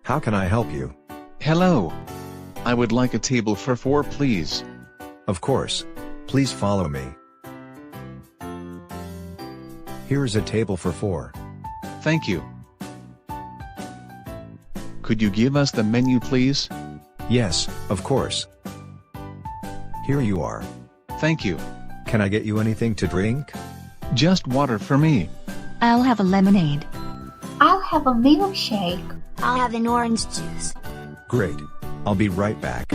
How can I help you? Hello. I would like a table for 4, please. Of course. Please follow me. Here is a table for 4. Thank you. Could you give us the menu, please? Yes, of course. Here you are. Thank you. Can I get you anything to drink? Just water for me. I'll have a lemonade. I'll have a milkshake. I'll have an orange juice. Great. I'll be right back.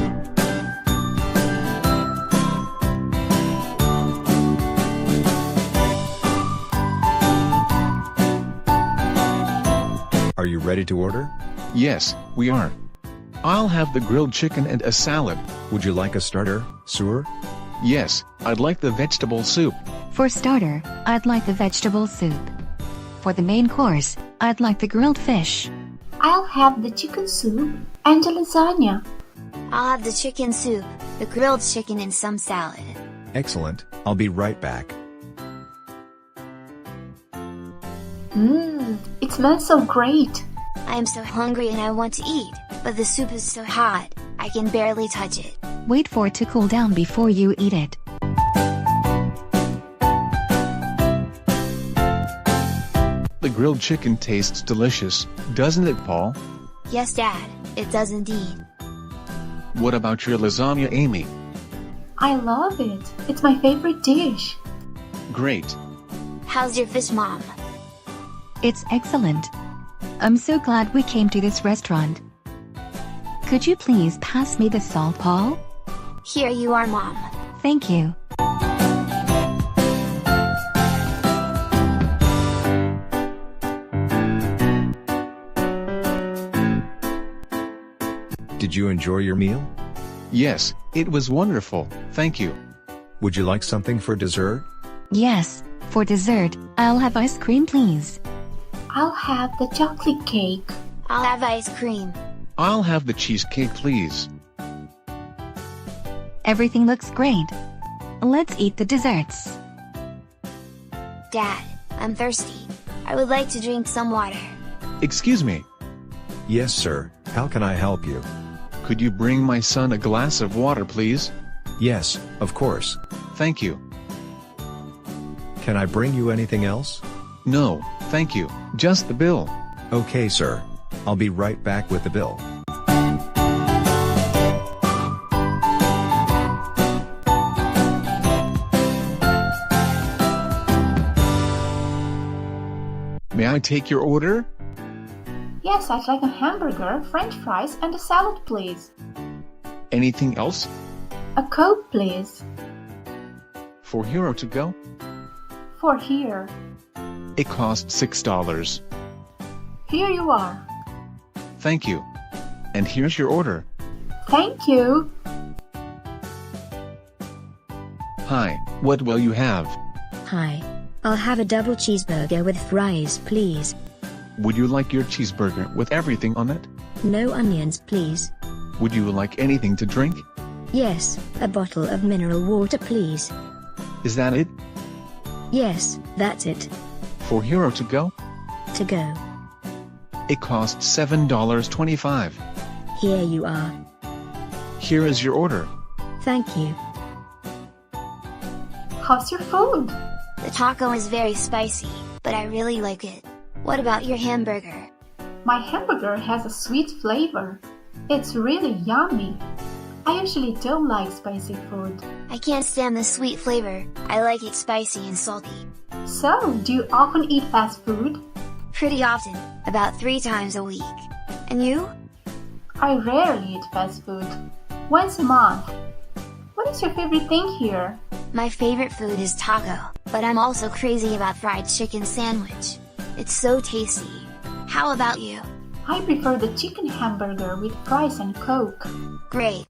Are you ready to order? Yes, we are. I'll have the grilled chicken and a salad. Would you like a starter, sir? Yes, I'd like the vegetable soup. For starter, I'd like the vegetable soup. For the main course, I'd like the grilled fish. I'll have the chicken soup and a lasagna. I'll have the chicken soup, the grilled chicken and some salad. Excellent. I'll be right back. It smells so great. I am so hungry and I want to eat, but the soup is so hot, I can barely touch it. Wait for it to cool down before you eat it. The grilled chicken tastes delicious, doesn't it, Paul? Yes, Dad, it does indeed. What about your lasagna, Amy? I love it. It's my favorite dish. Great. How's your fish, Mom? It's excellent. I'm so glad we came to this restaurant. Could you please pass me the salt, Paul? Here you are, Mom. Thank you. Did you enjoy your meal? Yes, it was wonderful, thank you. Would you like something for dessert? Yes, for dessert, I'll have ice cream, please. I'll have the chocolate cake. I'll have ice cream. I'll have the cheesecake, please. Everything looks great. Let's eat the desserts. Dad, I'm thirsty. I would like to drink some water. Excuse me, Yes, sir. How can I help you? could you bring my son a glass of water, please? Yes, of course. Thank you. Can I bring you anything else? No, thank you, just the bill. Okay, sir. I'll be right back with the bill. May I take your order? Yes, I'd like a hamburger, french fries, and a salad, please. Anything else? A Coke, please. For Hero to go? For here. It costs $6. Here you are. Thank you. And here's your order. Thank you. Hi, what will you have? Hi. I'll have a double cheeseburger with fries, please. Would you like your cheeseburger with everything on it? No onions, please. Would you like anything to drink? Yes, a bottle of mineral water, please. Is that it? Yes, that's it. For Hero to go? To go. It costs $7.25. Here you are. Here is your order. Thank you. How's your food? The taco is very spicy, but I really like it. What about your hamburger? My hamburger has a sweet flavor. It's really yummy. I usually don't like spicy food. I can't stand the sweet flavor. I like it spicy and salty. So, do you often eat fast food? Pretty often, about 3 times a week. And you? I rarely eat fast food. Once a month. What is your favorite thing here? My favorite food is taco, but I'm also crazy about fried chicken sandwich. It's so tasty. How about you? I prefer the chicken hamburger with fries and Coke. Great.